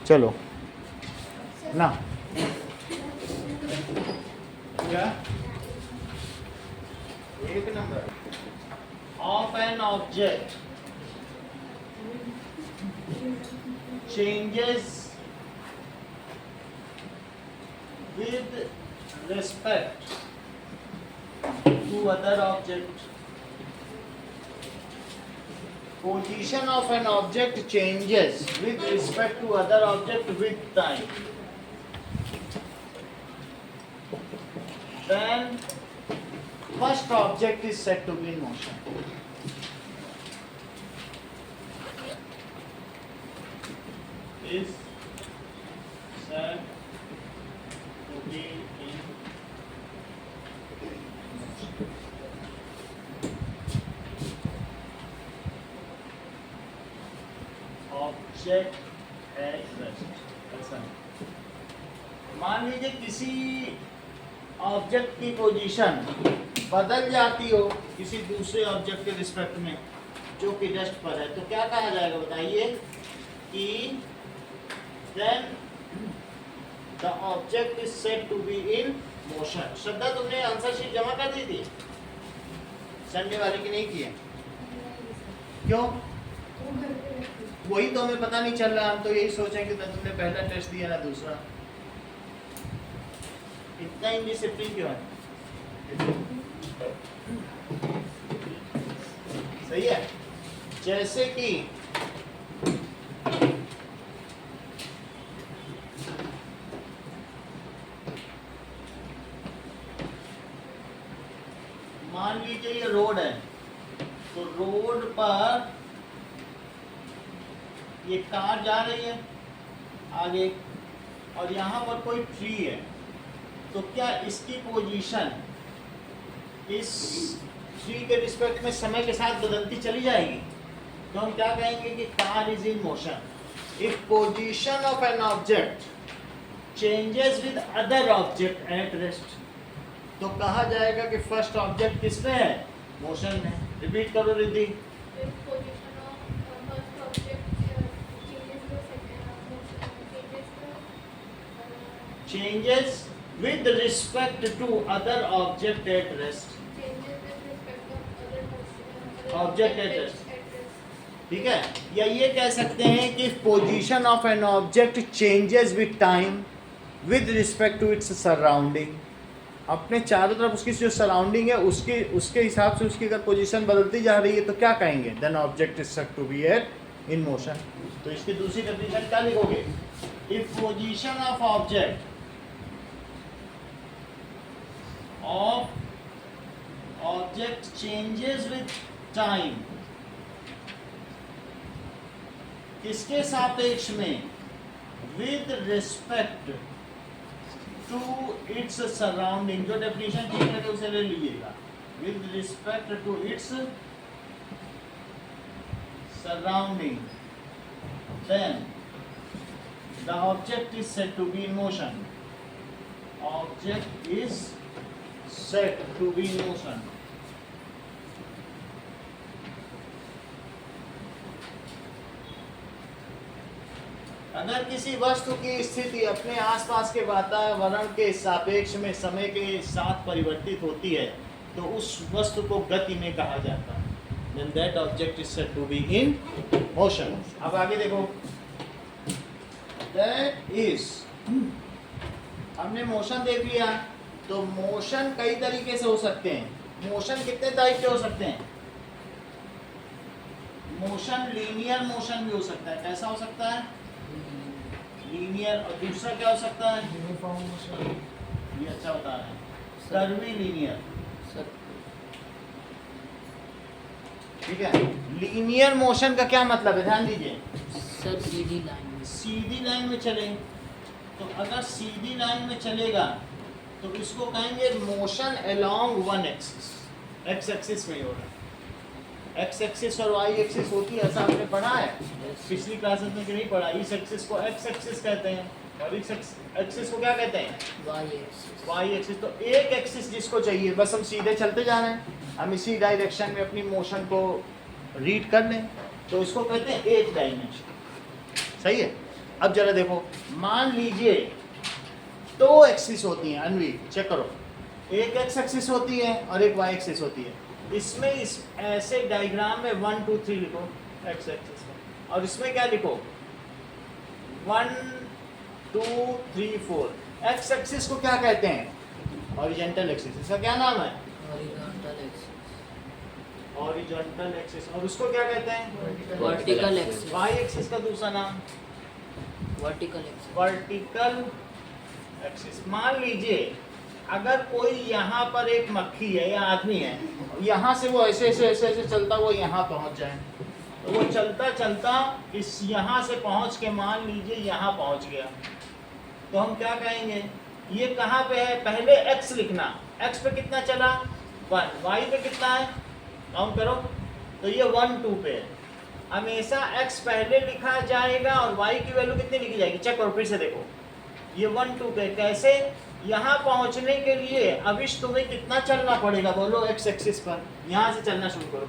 चलो ना क्या एक number of an object changes with respect to other object. Position of an object changes with respect to other object with time. Then first object is said to be in motion. Is said to be in object at rest. ऐसा मान लीजिए किसी object की position बदल जाती हो किसी दूसरे ऑब्जेक्ट के रिस्पेक्ट में जो कि रेस्ट पर है, तो क्या कहा जाएगा बताइए कि then the object is said to be in motion. श्रद्धा तुमने आंसर शीट जमा कर दी थी संडे वाले की नहीं की है? क्यों? वही तो हमें पता नहीं चल रहा, हम तो यही सोचें कि तुमने पहला टेस्ट दिया ना दूसरा। इतना इंडिसिप्लिन क्यों है? सही है। जैसे कि मान लीजिए ये रोड है, तो रोड पर ये कार जा रही है आगे और यहाँ पर कोई ट्री है, तो क्या इसकी पोजीशन इस ट्री के रिस्पेक्ट में समय के साथ बदलती चली जाएगी? तो हम क्या कहेंगे कि car is in motion. If position of an object changes with other object at rest, तो कहा जाएगा कि फर्स्ट ऑब्जेक्ट किस में है? मोशन में। रिपीट करो Riddhi. Changes with respect to other object at rest. Object at rest, ठीक है। या ये कह सकते हैं कि position of an object changes with time with respect to its surrounding. अपने चारों तरफ उसकी जो सराउंडिंग है उसके हिसाब से उसकी अगर पोजीशन बदलती जा रही है तो क्या कहेंगे? Then object is said to be at in motion. तो इसकी दूसरी डेफिनेशन क्या लिखोगे? If position of object changes with time, किसके सापेक्ष में? With respect to its surrounding. जो डेफिनेशन ठीक है उसे ले लीजिएगा। With respect to its surrounding, then the object is said to be in motion. Object is said to be in motion. अगर किसी वस्तु की स्थिति अपने आसपास के वातावरण के सापेक्ष में समय के साथ परिवर्तित होती है तो उस वस्तु को गति में कहा जाता है। Then that object is said to be in motion. अब आगे देखो, that is, हमने मोशन देख लिया। तो मोशन कई तरीके से हो सकते हैं। मोशन कितने टाइप के हो सकते हैं? मोशन लीनियर मोशन भी हो सकता है। कैसा हो सकता है? लीनियर। और दूसरा क्या हो सकता है? Uniform motion. ये अच्छा बता रहे हैं, कर्वी लीनियर। ठीक है। लीनियर मोशन का क्या मतलब है? ध्यान दीजिए सर, सीधी लाइन। सीधी लाइन में चले, तो अगर सीधी लाइन में चलेगा तो इसको कहेंगे motion along one axis. X axis में हो रहा है। एक्स एक्सिस और वाई एक्सिस होती है, ऐसा आपने पढ़ा है पिछली क्लासेस में कि नहीं पढ़ा? इस एक्सिस को एक्स एक्सिस कहते हैं और इस एक्सिस को क्या कहते हैं? Y axis. तो एक एक्सिस जिसको चाहिए, बस हम सीधे चलते जा रहे हैं, हम इसी डायरेक्शन में अपनी मोशन को रीड कर लें, तो इसको कहते हैं एक डायमेंशन। सही है। अब जरा देखो, मान लीजिए दो एक्सिस होती हैं अनवी, चेक करो, एक एक्स एक्सिस होती है और एक वाई एक्सिस होती है। इसमें इस ऐसे डायग्राम में 1 2 3 लिखो एक्स एक्सिस का, और इसमें क्या लिखो 1 2 3 4। एक्स एक्सिस को क्या कहते हैं? Horizontal axis. इसका क्या नाम है? horizontal axis, horizontal axis. और उसको क्या कहते हैं? vertical axis, वाई एक्सिस का दूसरा नाम vertical axis, वर्टिकल एक्सिस। मान लीजिए अगर कोई यहाँ पर एक मक्खी है या आदमी है, यहाँ से वो ऐसे ऐसे ऐसे ऐसे चलता वो यहाँ पहुँच जाए, तो वो चलता चलता इस यहाँ से पहुँच के मान लीजिए यहाँ पहुँच गया, तो हम क्या कहेंगे? ये कहाँ पे है? पहले x लिखना, x पे कितना चला 1, y पे कितना है काउंट करो, तो ये 1 2 पे है। हमेशा x पहले लिखा जाएगा और y की वैल्यू कितनी लिखी जाएगी? चेक करो फिर से, देखो ये 1 2 पे। कैसे? यहाँ पहुँचने के लिए अविश तुम्हें कितना चलना पड़ेगा? बोलो x एक्सिस पर, यहाँ से चलना शुरू करो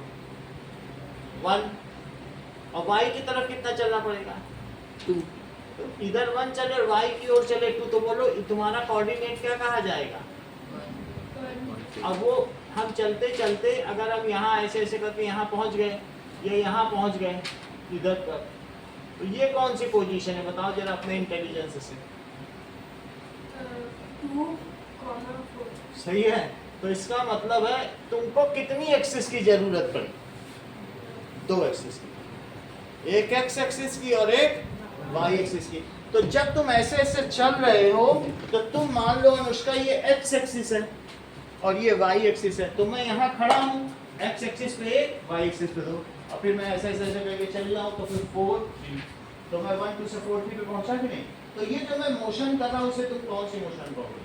1, और y की तरफ कितना चलना पड़ेगा? 2, तो इधर 1 चले और y की ओर चले 2, तो बोलो तुम्हारा कोऑर्डिनेट क्या कहा जाएगा? 1, अब वो हम चलते चलते अगर हम यहाँ ऐसे ऐसे करके यहाँ पहुँच गए, ये यहाँ पहुँच गए इधर पर, तो ये कौन सी पोजीशन है बताओ जरा अपने इंटेलिजेंस से। 2, 4। सही है। तो इसका मतलब है तुमको कितनी एक्सिस की जरूरत पड़ी? 2 एक्सिस की, एक एक्स एक्सिस की और एक वाई एक्सिस की। तो जब तुम ऐसे ऐसे चल रहे हो तो तुम मान लो अनुष्का ये एक्स एक्सिस है और ये वाई एक्सिस है, तो मैं यहाँ खड़ा हूँ एक्स एक्सिस पे 1, वाई एक्सिस पे 2, और फिर मैं ऐसे ऐसे ऐसे करके चल रहा हूँ, तो फिर 4 3, तो मैं 1 2 से 4 3 पे पहुँचा कि नहीं? तो ये जो मैं मोशन कर रहा हूँ उसे तुम कौन सी मोशन कहोगे?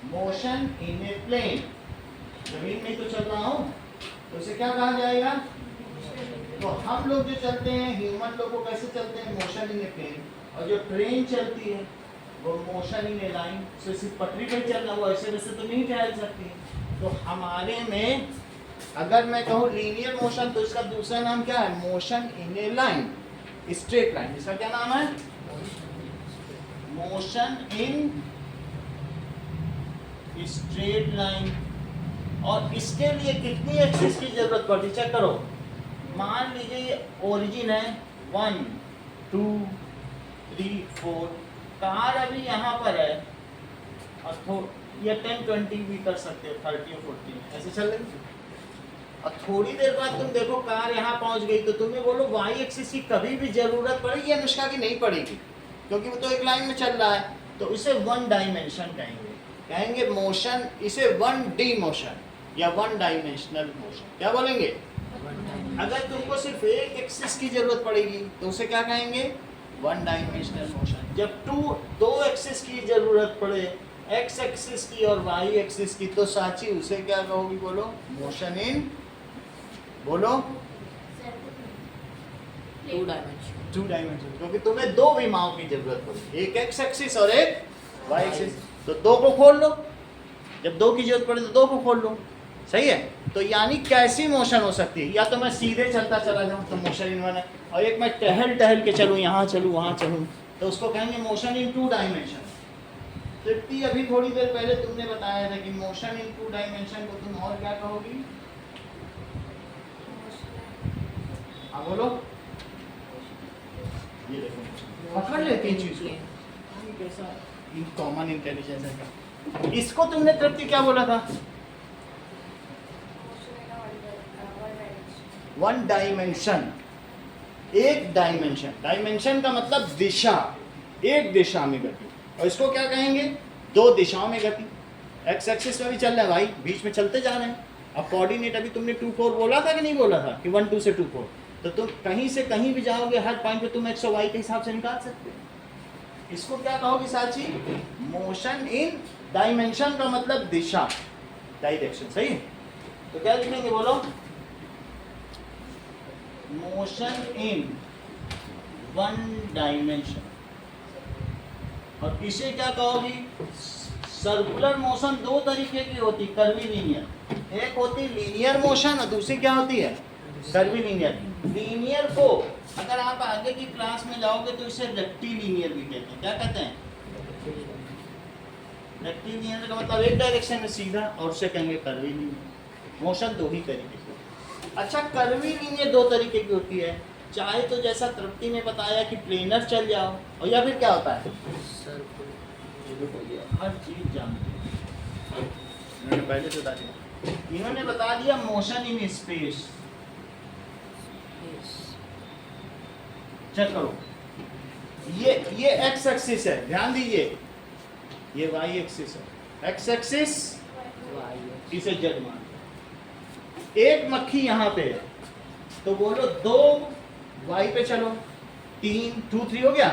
Motion in a plane. जमीन में तो चल रहा हूँ, तो उसे क्या कहा जाएगा? तो हम लोग जो चलते हैं, ह्यूमन लोग को कैसे चलते हैं? Motion in a plane. और जो ट्रेन चलती है वो मोशन इन ए लाइन। तो सिर्फ पटरी पर चलना, वो ऐसे वैसे तो नहीं चल सकती। तो हमारे में अगर मैं कहूँ लीनियर मोशन, तो इसका दूसरा नाम क्या है? Motion in A line, straight line. इसका क्या नाम है? Motion in straight line. और इसके लिए कितनी एक्सिस की जरूरत पड़ती? चेक करो, मान लीजिए ये ओरिजिन है 1 2 3 4, कार अभी यहाँ पर है और ये 10 20 भी कर सकते हो, 30 और 40 ऐसे चल रही। और थोड़ी देर बाद तुम देखो कार यहाँ पहुँच गई, तो तुम्हें बोलो वाई एक्सिस की कभी भी जरूरत पड़ेगी? अनुष्का की नहीं पड़ेगी, क्योंकि वो तो एक लाइन में चल रहा है। तो इसे 1 डायमेंशन कहेंगे मोशन, इसे 1D मोशन या 1 डायमेंशनल मोशन क्या बोलेंगे? अगर तुमको सिर्फ एक एक्सिस की जरूरत पड़ेगी तो उसे क्या कहेंगे? 1 डायमेंशनल मोशन। जब दो एक्सिस की जरूरत पड़े, एक्स एक्सिस की और वाई एक्सिस की, तो साची उसे क्या कहोगी? बोलो मोशन इन, बोलो 2 dimension, 2 डायमेंशन, क्योंकि तुम्हें 2 विमाओं की जरूरत पड़ेगी, एक एक्स एक्सिस और एक वाई एक्सिस। तो 2 को खोल लो, जब 2 की जरूरत पड़े तो 2 को खोल लो। सही है। तो यानी कैसी मोशन हो सकती है? या तो मैं सीधे चलता चला जाऊँ तो मोशन इन 1 है, और एक मैं टहल टहल के चलूँ, यहाँ चलूँ वहाँ चलूँ, तो उसको कहेंगे मोशन इन 2 डायमेंशन। तृप्ति अभी थोड़ी देर पहले तुमने बताया था कि मोशन इन 2 डायमेंशन को तुम और क्या कहोगी? हाँ बोलो, ये देखो पकड़ लेते हैं चीज को, कैसा कॉमन इंटेलिजेंस है। इसको तुमने तृप्ति क्या बोला था? 1 डायमेंशन, एक डायमेंशन। डायमेंशन का मतलब दिशा, एक दिशा में गति। और इसको क्या कहेंगे? 2 दिशाओं में गति। एक्स एक्सिस में भी चल रहा है भाई, बीच में चलते जा रहे हैं। अब कोऑर्डिनेट अभी तुमने 2 4 बोला था कि नहीं बोला था कि 1 2 से 2 4, तो तुम कहीं से कहीं भी जाओगे, हर पॉइंट पे तुम एक्स और वाई के हिसाब से निकाल सकते हो। इसको क्या कहोगे साची? मोशन इन डायमेंशन का मतलब दिशा, डायरेक्शन। सही है। तो क्या लिखेंगे बोलो? Motion in 1 dimension. और इसे क्या कहोगी? सर्कुलर मोशन 2 तरीके की होती, कर्वी लीनियर। एक होती लीनियर मोशन और दूसरी क्या होती है? Curvy linear. लीनियर को अगर आप आगे की क्लास में जाओगे तो इसे रेक्टिलिनियर भी कहते हैं। क्या कहते हैं? रेक्टिलिनियर का मतलब एक डायरेक्शन में सीधा, और उसे कहेंगे कर्वीलिनियर। मोशन दो ही तरीके की। अच्छा, कर्वीलिनियर दो तरीके की होती है। चाहे तो जैसा तृप्ति ने बताया कि प्लेनर चल जाओ, और या फिर क्या होता है, हर चीज जानते हैं, इन्होंने पहले से बता दिया। इन्होंने बता दिया मोशन इन स्पेस। चेक करो, ये एक्स एक्सिस है, ध्यान दीजिए, ये वाई एक्सिस है। एक्स एक्सिस इसे जेड मान लो। एक मक्खी यहाँ पे है, तो बोलो 2 वाई पे चलो, 3 2 3 हो गया।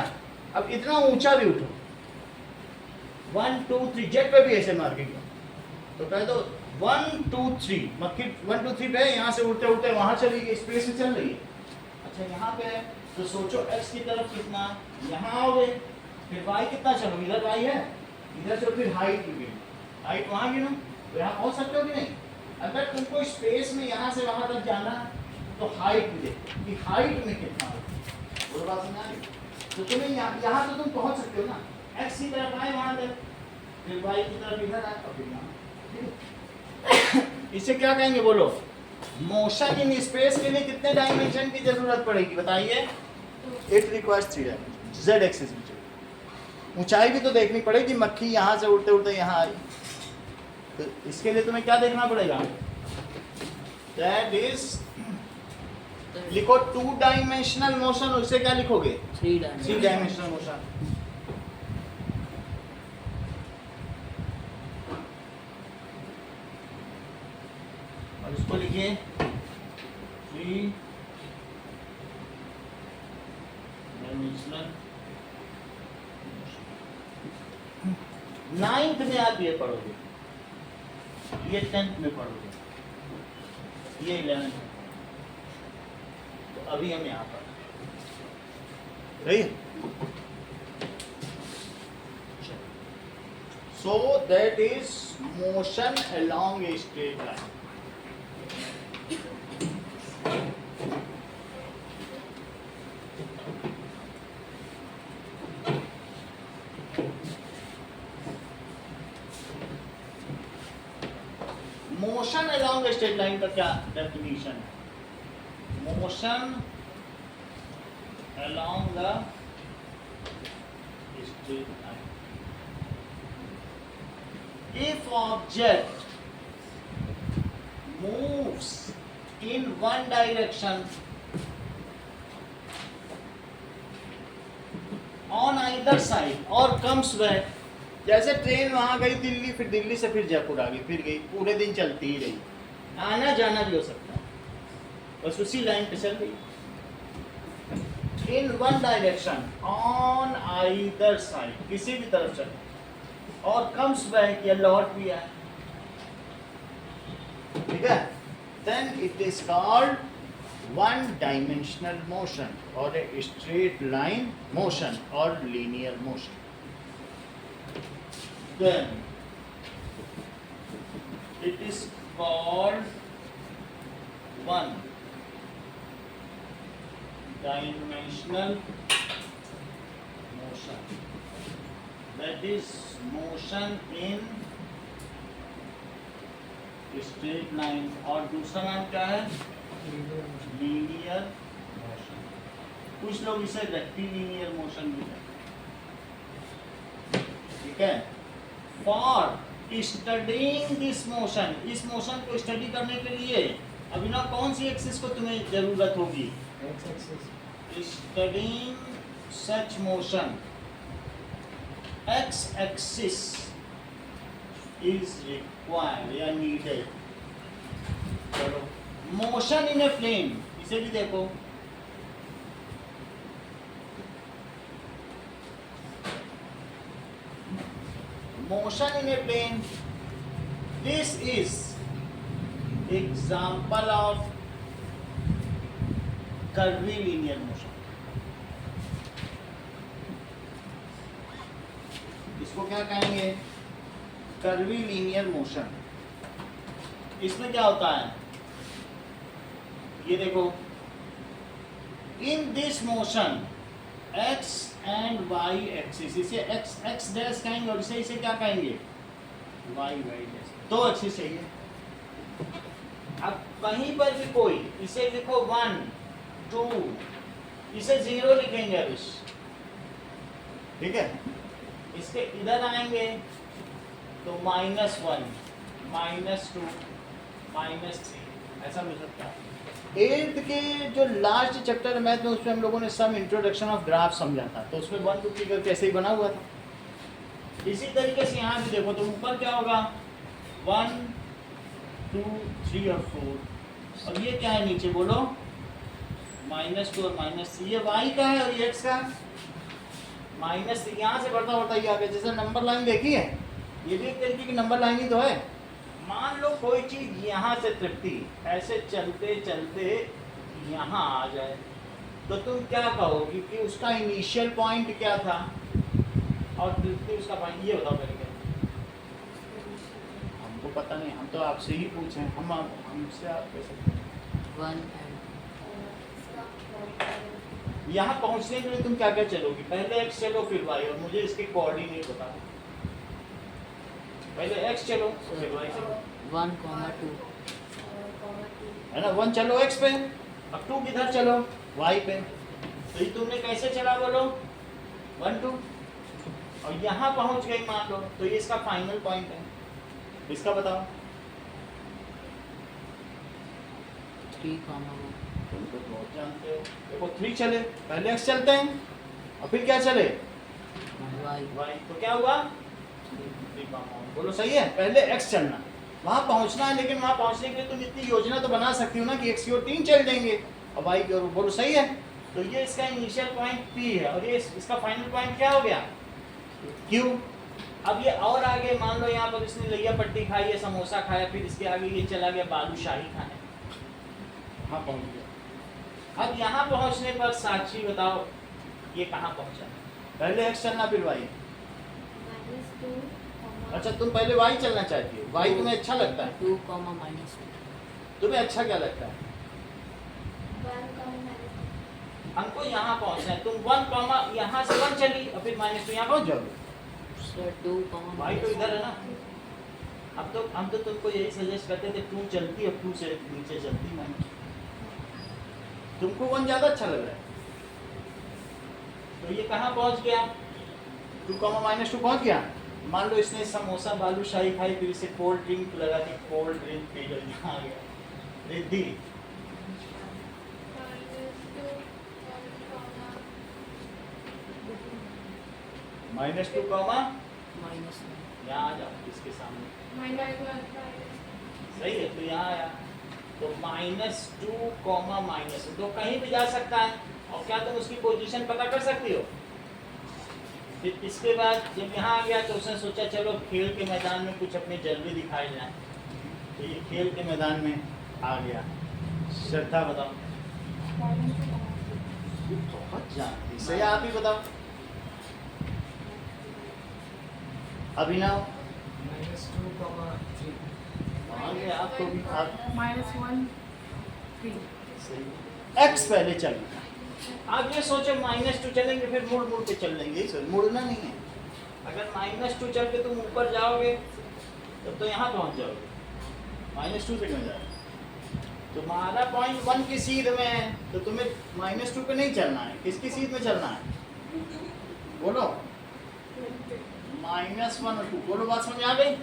अब इतना ऊंचा भी उठो, 1 2 3 जेड पे भी ऐसे मार के गया, तो कह दो 1 2 3, मक्खी 1 2 3 पे है, यहाँ से उड़ते उड़ते वहां चली गई, स्पेस में चल रही है। अच्छा, यहाँ पे है तो सोचो x की तरफ कितना, यहाँ आओगे, फिर y कितना चलो, इधर y है, इधर चलो, फिर हाइट भी गिनो, हाइट वहाँ गिनो, तो यहाँ पहुँच सकते हो कि नहीं? अगर तुमको स्पेस में यहाँ से वहाँ तक जाना है तो हाइट भी देखो कि हाइट में कितना हो। वो बात समझ आई? तो तुम्हें यहाँ तो तुम पहुँच सकते हो ना, x की तरफ आए वहाँ तक, फिर y की तरफ इधर आए, और फिर यहाँ। इसे क्या कहेंगे बोलो? मोशन इन स्पेस के लिए कितने डायमेंशन की जरूरत पड़ेगी बताइए? It requires 3 dimension. Z axis में चाहिए, ऊंचाई भी तो देखनी पड़ेगी। मक्खी यहाँ से उड़ते उड़ते यहाँ आई, तो इसके लिए तुम्हें क्या देखना पड़ेगा? दैट इज, लिखो 2 डायमेंशनल मोशन, उसे क्या लिखोगे? 3 डायमेंशनल मोशन। और इसको लिखिए 3 डायमेंशनल। 9th में आप ये पढ़ोगे, ये 10th में पढ़ोगे, ये 11th में। तो अभी हम यहाँ पर सही। सो that is motion along A straight line. Motion along A straight line का क्या डेफिनेशन है? Motion along the straight line, if object moves in one direction on either side or comes back, जैसे ट्रेन वहां गई दिल्ली, फिर दिल्ली से फिर जयपुर आ गई, फिर गई, पूरे दिन चलती ही रही, आना जाना भी हो सकता है, बस उसी लाइन पे चल रही। In one direction on either side, किसी भी तरफ चले, और कम्स बैक या लौट भी आए, ठीक है, then it is called one dimensional motion और ए स्ट्रेट लाइन मोशन और linear motion. Then it is called one dimensional motion, that is motion in straight line, और दूसरा नाम क्या है? Linear motion. कुछ लोग इसे रेक्टिलिनियर मोशन भी कहते हैं, ठीक है। फॉर स्टडीइंग दिस मोशन, इस मोशन को स्टडी करने के लिए अभिनव कौन सी एक्सिस को तुम्हें जरूरत होगी? Studying such motion, x axis is required या नीडेड। चलो, मोशन इन ए प्लेन, इसे भी देखो, motion in a plane, this is example of curvilinear motion। इसको क्या कहेंगे? Curvilinear motion. इसमें क्या होता है, ये देखो, in this motion x and y axis, इसे x डैश कहेंगे और इसे क्या कहेंगे, y डैश, दो एक्सिस चाहिए। अब कहीं पर भी कोई, इसे लिखो 1 2, इसे 0 लिखेंगे अब इस, ठीक है। इसके इधर आएंगे तो -1 -2 -3 ऐसा मिल सकता है। 8th के जो लास्ट चैप्टर मैथ में, उसमें हम लोगों ने सम इंट्रोडक्शन ऑफ ग्राफ समझा था, तो उसमें 1 2 फिगर कैसे ही बना हुआ था। इसी तरीके से यहाँ भी देखो तो ऊपर क्या होगा 1 2 3 और 4, और ये क्या है नीचे बोलो -2 और -3, ये y का है और ये x का, -3 यहाँ से बढ़ता बढ़ता ये आ गया। जैसे नंबर लाइन देखी है, ये भी एक तरीके की नंबर लाइन ही तो है। मान लो कोई चीज यहाँ से तृप्ति ऐसे चलते चलते यहाँ आ जाए, तो तुम क्या कहोगी कि उसका इनिशियल पॉइंट क्या था और तृप्ति उसका पॉइंट, ये बताओ करके। हमको पता नहीं, हम तो आपसे ही पूछे, हमसे आप कैसे 1 and यहाँ पहुँचने के लिए तुम क्या क्या चलोगी, पहले x चलो फिर y, और मुझे इसके कोऑर्डिनेट बता दो। पहले x चलो फिर y चलो, 1, 2 है ना। 1 चलो x पे, अब 2 किधर चलो y पे, तो ये तुमने कैसे चला बोलो 1 2, और यहाँ पहुँच गई मान लो, तो ये इसका फाइनल पॉइंट है, इसका बताओ। 3, 1 तुम तो बहुत जानते हो। देखो 3 चले, पहले x चलते हैं और फिर क्या चले y, तो क्या हुआ 3 बोलो सही है। पहले x चलना, वहां पहुंचना है, लेकिन वहां पहुंचने के लिए तुम इतनी योजना तो बना सकती हो ना कि x की ओर 3 चल देंगे और y की ओर, बोलो सही है। तो ये इसका इनिशियल पॉइंट P है और ये इसका फाइनल पॉइंट क्या हो गया Q। अब ये और आगे मान लो यहाँ पर इसने लिया पट्टी खाई है, समोसा खाया, फिर इसके आगे ये चला गया बालूशाही खाने, वहाँ पहुँच गया। अब यहाँ पहुँचने पर साक्षी बताओ ये कहाँ पहुँचा, पहले x चलना फिर y। अच्छा तुम पहले y चलना चाहती हो, y तुम्हें अच्छा लगता है, 2, -2 तुम्हें अच्छा क्या लगता है, हमको यहाँ पहुँचना है। तुम 1 यहाँ से 1 चली और फिर -2 यहाँ पहुँच जाओगे, सर 2, y तो इधर है ना। अब तो हम तो तुमको यही सजेस्ट करते थे 2 चलती और 2 से नीचे चलती, नहीं तुमको 1 ज़्यादा अच्छा लग रहा है। तो ये कहाँ पहुँच गया 2, -2 पहुँच गया। मान लो इसने समोसा बालूशाही खाई, फिर इसे कोल्ड ड्रिंक लगा दी, कोल्ड ड्रिंक पी लो, यहाँ आ गया रिद्धि। -2 यहाँ आ जाओ इसके सामने, सही है। तो यहाँ आया तो -2, तो कहीं भी जा सकता है। और क्या तुम उसकी पोजीशन पता कर सकती हो। फिर इसके बाद जब यहाँ आ गया तो उसने सोचा चलो खेल के मैदान में कुछ अपने जलवे दिखाए जाए, तो ये खेल के मैदान में आ गया। श्रद्धा बताओ, बहुत जानती, सही आप ही बताओ। अभिनव -2, आपको भी आप -1 3 सही। x पहले चलेगा, आप ये सोचो -2 चलेंगे फिर मुड़ मुड़ के चल लेंगे, सर मुड़ना नहीं है। अगर -2 चल के तुम ऊपर जाओगे तब तो यहाँ पहुँच जाओगे, -2 से क्यों जाओगे। तुम्हारा पॉइंट 1 की सीध में है तो तुम्हें -2 पे नहीं चलना है, किसकी सीध में चलना है बोलो, -1 और 2, बोलो बात समझ आ गई।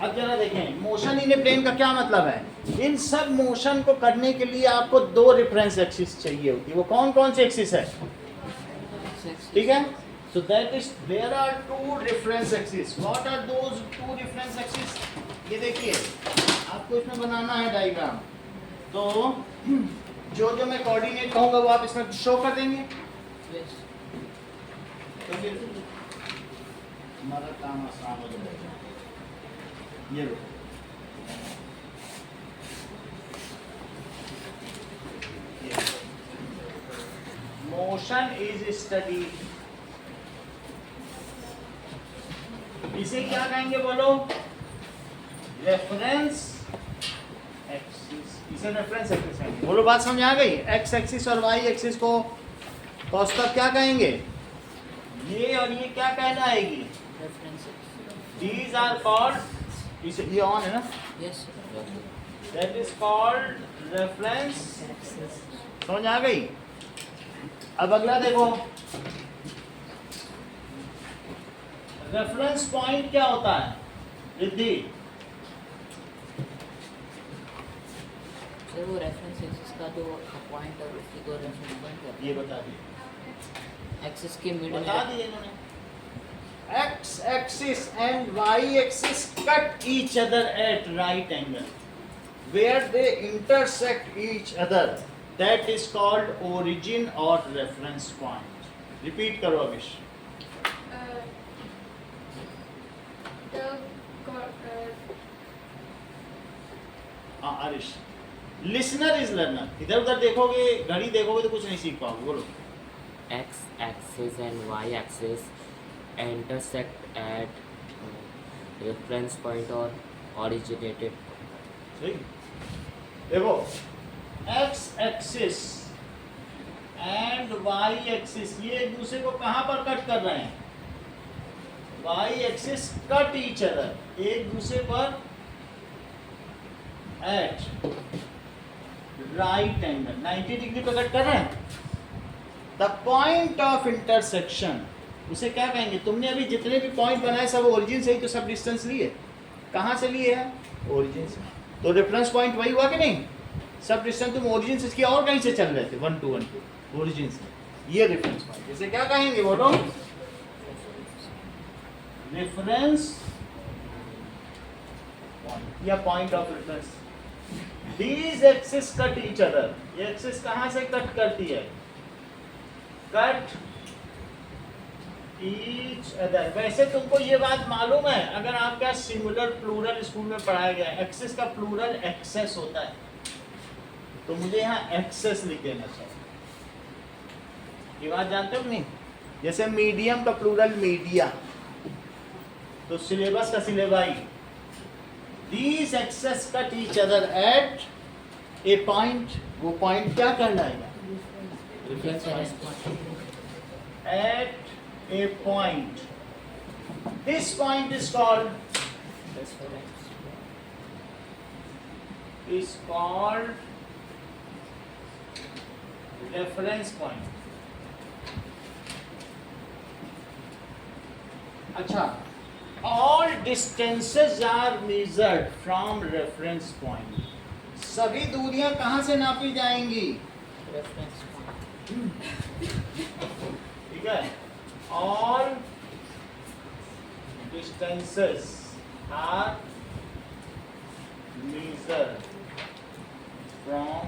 अब जरा देखें मोशन इन ए प्लेन का क्या मतलब है। इन सब मोशन को करने के लिए आपको 2 रेफरेंस एक्सिस चाहिए होती है। वो कौन कौन सी एक्सिस है, ठीक है। So that is there are 2 reference axis. What are those 2 reference axis, ये देखिए आपको इसमें बनाना है डायग्राम। तो जो जो मैं कोऑर्डिनेट कहूंगा वो आप इसमें शो कर देंगे, तो फिर हमारा काम आसान हो जाएगा। ये लो मोशन इज स्टडी, इसे क्या कहेंगे बोलो, रेफरेंस एक्सिस। इसे रेफरेंस एक्सिस कहेंगे। बोलो बात समझ आ गई? एक्स एक्सिस और वाई एक्सिस को कौस्तुभ क्या कहेंगे? ये और ये क्या कहलाएगी? References. These are called, ये ऑन है ना? Yes. That is called reference। समझ आ गई? अब अगला देखो, रेफरेंस पॉइंट क्या होता है रिद्धि? सर वो रेफरेंस का जो पॉइंट है उसी को रेफरेंस पॉइंट कहते ये बता दिए, हैं। एक्सिस के मिडिल बता दिए इन्होंने। X axis and Y axis cut each other at right angle. Where they intersect each other, that is called origin or reference point. Repeat करो अभिष। The हाँ आरिश। Listener is learner। इधर उधर देखोगे, घड़ी देखोगे तो कुछ नहीं सीख पाओगे। बोलो। X axis and Y axis intersect at reference point or originated सही। देखो, X axis and Y axis ये एक दूसरे को कहाँ पर कट कर रहे हैं? Y axis cut each other, एक दूसरे पर at right angle 90 डिग्री पर कट कर रहे हैं। The point of intersection, उसे क्या कहेंगे? तुमने अभी जितने भी पॉइंट बनाए सब ओरिजिन से ही तो सब डिस्टेंस लिए। कहाँ से लिए हैं? ओरिजिन से। तो रेफरेंस पॉइंट वही हुआ कि नहीं? सब डिस्टेंस तुम ओरिजिन से किया और कहीं से चल रहे थे, 1 to 1 2 ओरिजिन से। ये रेफरेंस पॉइंट, इसे क्या कहेंगे? बोलो। रेफरेंस पॉइंट या point of reference. These axes cut each other, ये एक्सिस कहाँ से कट करती है? Cut each other. वैसे तुमको ये बात मालूम है, अगर आपका सिंगुलर प्लूरल स्कूल में पढ़ाया गया है, एक्सिस का प्लूरल एक्सेस होता है, तो मुझे यहाँ एक्सेस लिख देना चाहिए। ये बात जानते हो कि नहीं? जैसे मीडियम का प्लूरल मीडिया, तो सिलेबस का syllabi. These axes cut each other at a point, वो पॉइंट क्या कहलाएगा? Reference point. At a point, this point is called reference point। अच्छा, all distances are measured from reference point। सभी दूरियां कहाँ से नापी जाएंगी? Reference point. ठीक है, all distances are measured from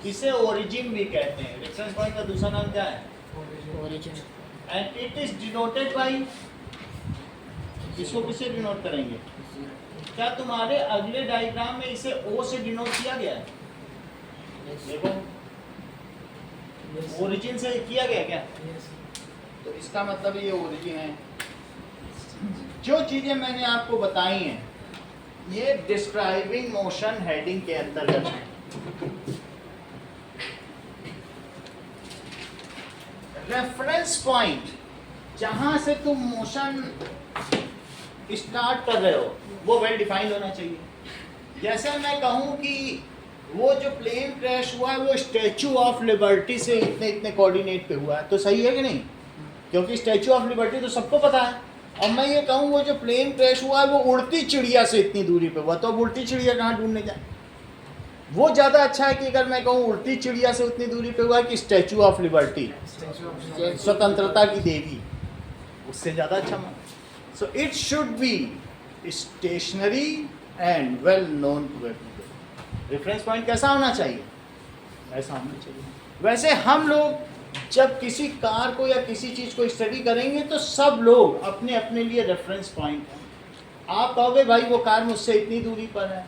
इसे ओरिजिन भी कहते हैं। रेफरेंस पॉइंट का दूसरा नाम क्या है? Origin. And it is denoted by, इसको किससे डिनोट करेंगे? क्या तुम्हारे अगले डायग्राम में इसे ओ से डिनोट किया गया है? देखो, ओरिजिन से किया गया क्या? तो इसका मतलब ये ओरिजिन है। जो चीजें मैंने आपको बताई हैं, ये डिस्क्राइबिंग मोशन हेडिंग के अंतर्गत है। रेफरेंस पॉइंट, जहां से तुम मोशन स्टार्ट कर रहे हो, वो वेल डिफाइंड होना चाहिए। जैसे मैं कहूं कि वो जो प्लेन क्रैश हुआ है वो स्टैचू ऑफ लिबर्टी से इतने इतने कोऑर्डिनेट पे हुआ है, तो सही है कि नहीं? क्योंकि स्टैचू ऑफ लिबर्टी तो सबको पता है। अब मैं ये कहूँ वो जो प्लेन क्रैश हुआ है वो उड़ती चिड़िया से इतनी दूरी पे हुआ, तो अब उड़ती चिड़िया कहाँ ढूंढने जाए? वो ज़्यादा अच्छा है कि अगर मैं कहूँ उड़ती चिड़िया से उतनी दूरी पे हुआ है कि स्टैचू ऑफ लिबर्टी, स्वतंत्रता की देवी, उससे ज़्यादा अच्छा मान। So it should be stationary and well known to everyone. Reference point कैसा होना चाहिए? ऐसा होना चाहिए। वैसे हम लोग जब किसी कार को या किसी चीज़ को स्टडी करेंगे तो सब लोग अपने अपने लिए रेफरेंस पॉइंट हैं। आप कहोगे भाई वो कार मुझसे इतनी दूरी पर है।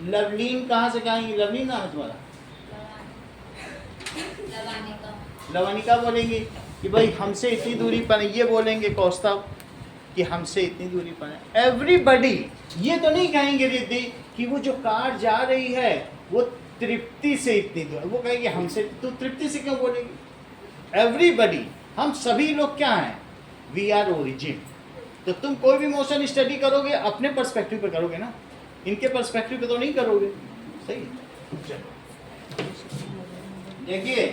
लवलीन कहाँ से कहेंगी? लवलीन नाम है तुम्हारा? लवनिका बोलेंगी। कि भाई हमसे इतनी दूरी पर है, ये बोलेंगे कोस्ता कि हमसे इतनी दूरी पर है। एवरीबडी ये तो नहीं कहेंगे रिद्धि कि वो जो कार जा रही है वो तृप्ति से इतनी दूर, वो कहेंगे हमसे, तो तृप्ति से क्यों बोलेगी? एवरीबडी, हम सभी लोग क्या हैं? We are origin. तो तुम कोई भी मोशन स्टडी करोगे अपने पर्सपेक्टिव पे करोगे ना, इनके पर्सपेक्टिव पे तो नहीं करोगे। सही, चलो देखिए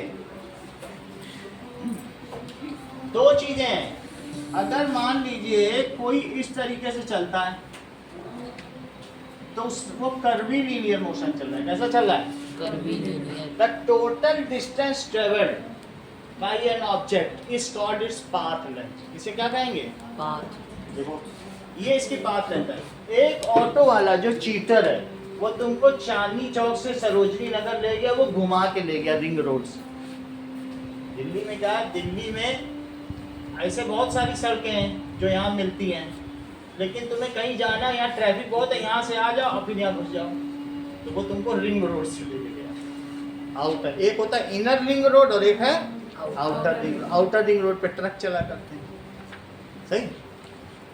दो चीजें हैं। अगर मान लीजिए कोई इस तरीके से चलता है तो वो कर्वी लीनियर मोशन चल रहा है। कैसा चल रहा है? Curvy linear. The total distance travelled by an object is called its path length. इसे क्या कहेंगे? पाथ। देखो ये इसकी पाथ लेंथ है। एक ऑटो वाला जो चीटर है वो तुमको चांदनी चौक से सरोजनी नगर ले गया, वो घुमा के ले गया रिंग रोड से। दिल्ली में क्या है? दिल्ली में ऐसे बहुत सारी सड़कें हैं जो यहाँ मिलती हैं, लेकिन तुम्हें कहीं जाना, यहाँ ट्रैफिक बहुत है, यहाँ से आ जाओ और फिर यहाँ घुस जाओ, तो वो तुमको रिंग रोड से ले गया। आउटर, एक होता है इनर रिंग रोड और एक है outer ring. Outer ring road पे ट्रक चला करते हैं। सही।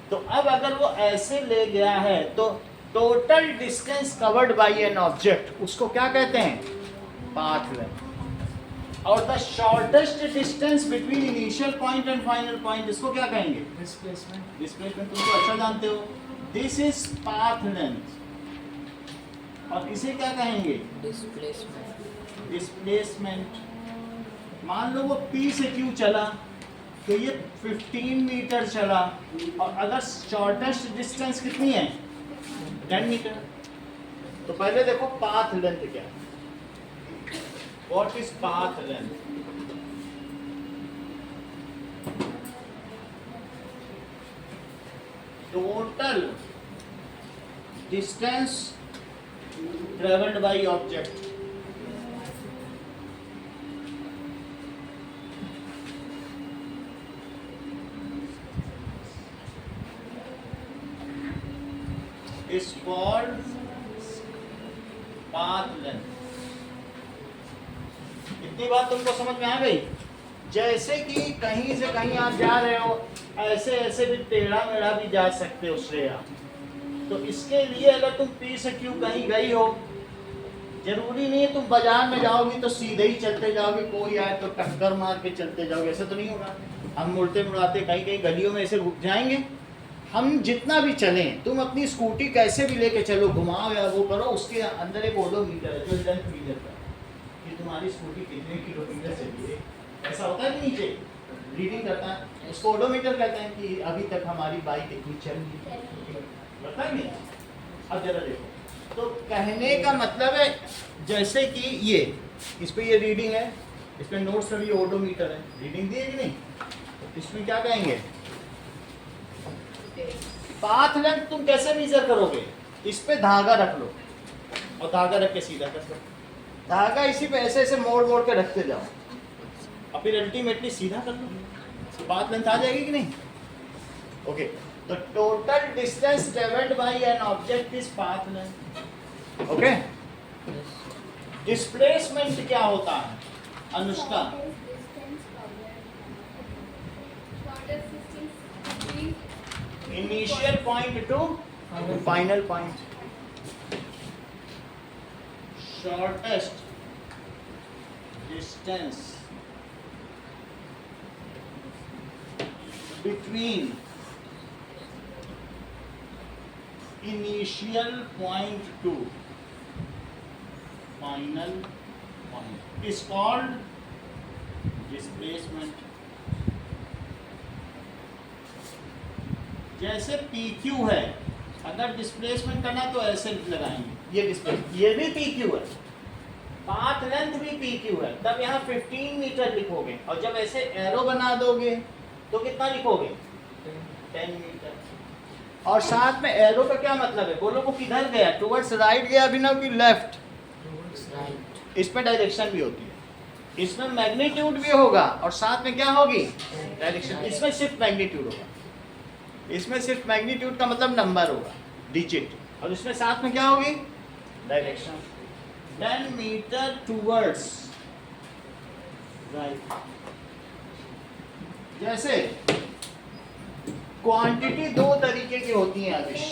तो अब अगर वो ऐसे ले गया है तो total distance covered by an object उसको क्या कहते हैं? Path length. और the shortest distance between initial point and final point इसको क्या कहेंगे? Displacement. डिस्प्लेसमेंट। तुम तो अच्छा जानते हो। This is path length. और इसे क्या कहेंगे? डिस्प्लेसमेंट। डिस्प्लेसमेंट। मान लो वो P से Q चला तो ये 15 मीटर चला, और अगर शॉर्टेस्ट डिस्टेंस कितनी है? 10 मीटर। तो पहले देखो पाथ लेंथ क्या है। What is path length? Total distance travelled by object is called path length। इतनी बात तुमको समझ में आ गई? जैसे कि कहीं से कहीं आप जा रहे हो, ऐसे ऐसे भी टेढ़ा मेढ़ा भी जा सकते हो श्रेया। तो इसके लिए अगर तुम P से Q कहीं गई हो, जरूरी नहीं है तुम बाजार में जाओगी तो सीधे ही चलते जाओगे, कोई आए तो टक्कर मार के चलते जाओगे, ऐसा तो नहीं होगा। हम मुड़ते मुड़ाते कहीं कहीं गलियों में ऐसे रुक जाएंगे। हम जितना भी चलें, तुम अपनी स्कूटी कैसे भी लेके चलो, घुमाओ या वो करो, उसके अंदर एक ओडोमीटर है जो लेंथ मीटर का कि तुम्हारी स्कूटी कितने किलोमीटर चली है, ऐसा होता है कि नीचे रीडिंग करता है, उसको ओडोमीटर कहते हैं कि अभी तक हमारी बाइक इतनी चल रही है, पता नहीं। अब जरा देखो, तो कहने का मतलब है जैसे कि ये इस पे ये रीडिंग है, इस पे नोट्स में भी ओडोमीटर है, रीडिंग दी है कि नहीं? इसमें क्या कहेंगे? पाथ लेंथ तुम कैसे मेजर करोगे? इस पे धागा रख लो और धागा रख के सीधा कर लो। धागा इसी पे ऐसे ऐसे मोड़ मोड़ के रखते जाओ और फिर अल्टीमेटली सीधा कर लो, तो पाथ लेंथ आ जाएगी कि नहीं? ओके, तो total distance travelled by an object is path length. Okay, displacement क्या होता है Anushka? Initial point two final point. Shortest distance between initial point two final point is called displacement. जैसे PQ है, अगर डिस्प्लेसमेंट करना तो ऐसे लगाएंगे, ये डिस्प्लेसमेंट, ये भी PQ है, पाथ लेंथ भी PQ है, तब यहाँ 15 मीटर लिखोगे, और जब ऐसे एरो बना दोगे तो कितना लिखोगे? 10 मीटर। और साथ में एरो का क्या मतलब है? बोलो वो किधर गया? टुवर्ड्स राइट गया अभिनव की लेफ्ट? राइट। इसमें डायरेक्शन भी होती है, इसमें मैग्नीट्यूड भी होगा, और साथ में क्या होगी? डायरेक्शन। इसमें सिर्फ मैग्नीट्यूड होगा, इसमें सिर्फ मैग्नीट्यूड का मतलब नंबर होगा, डिजिट, और इसमें साथ में क्या होगी? डायरेक्शन। 10 metre towards right. जैसे क्वांटिटी दो तरीके की होती है आदिश,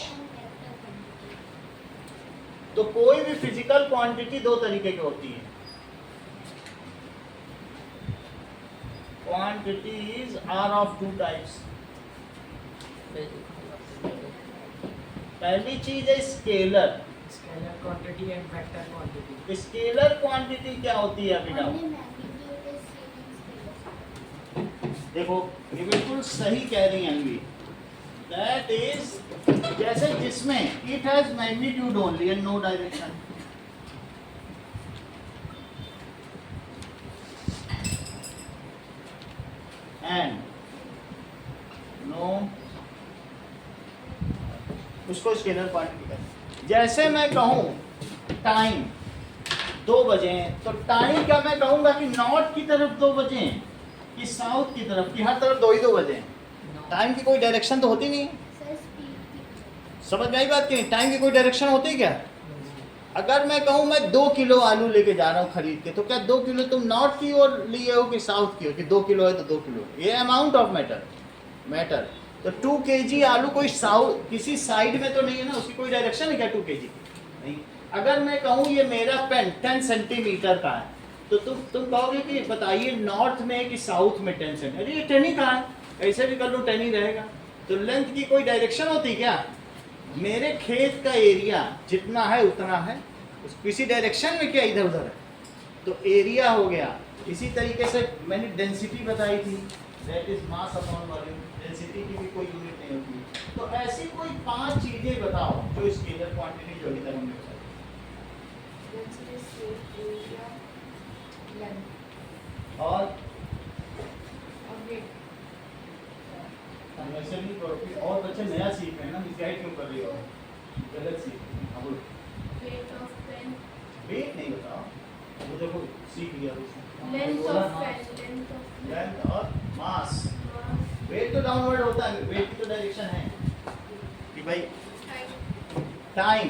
तो कोई भी फिजिकल क्वांटिटी दो तरीके की होती है। Quantities are of two types. पहली चीज है scalar. Scalar quantity and vector quantity. Scalar quantity क्या होती है बेटा? Only magnitude is seen in scales. देखो ये बिल्कुल सही कह रही हैं अनवी। दैट इज जैसे जिसमें it has magnitude only and no direction. And no, उसको स्केलर क्वांटिटी कहते हैं। जैसे मैं कहूं टाइम 2 बजे हैं, तो टाइम क्या मैं कहूंगा कि नॉर्थ की तरफ 2 बजे हैं कि साउथ की तरफ, कि हर तरफ 2 ही 2 बजे हैं? टाइम की कोई डायरेक्शन तो होती नहीं है। Sir, speed. समझ में आई बात की नहीं? टाइम की कोई डायरेक्शन होती है क्या? अगर मैं कहूं मैं 2 किलो आलू लेके जा रहा हूं खरीद के, तो क्या 2 किलो तुम नॉर्थ की ओर लिए हो कि साउथ की ओर, कि 2 किलो है तो 2 किलो? ये अमाउंट ऑफ मैटर। तो 2 kg आलू कोई साउथ किसी साइड में तो नहीं है ना, उसकी कोई डायरेक्शन है क्या 2 kg? नहीं। अगर मैं कहूं ये मेरा पेन 10 सेंटीमीटर का है, तो तुम कहोगे कि बताइए नॉर्थ में कि साउथ में 10 सेंटीमीटर? अरे ये 10 ही कहाँ है, ऐसे भी कर लो 10 ही रहेगा। तो लेंथ की कोई डायरेक्शन होती क्या? मेरे खेत का एरिया जितना है उतना है, किसी डायरेक्शन में क्या इधर उधर है, तो एरिया हो गया। इसी तरीके से मैंने डेंसिटी बताई थी, that is mass upon volume. Density की भी कोई यूनिट नहीं होती। तो ऐसी कोई 5 चीजें बताओ जो स्केलर क्वांटिटी जो इधर हमने बताई। Density, shape, area, length. और Okay. वैसे भी और बच्चे नया सीख रहे हैं ना, मिसगाइड क्यों कर रही हो? गलत सीख रहे हैं। हाँ, बोलो। Weight of pen. वेट नहीं बताओ, वो देखो सीख लिया उसने। Length बोला of mass, pen. Length of pen. Length और मास। Mass. वेट तो डाउनवर्ड होता है, वेट की तो डायरेक्शन है कि भाई Height. टाइम।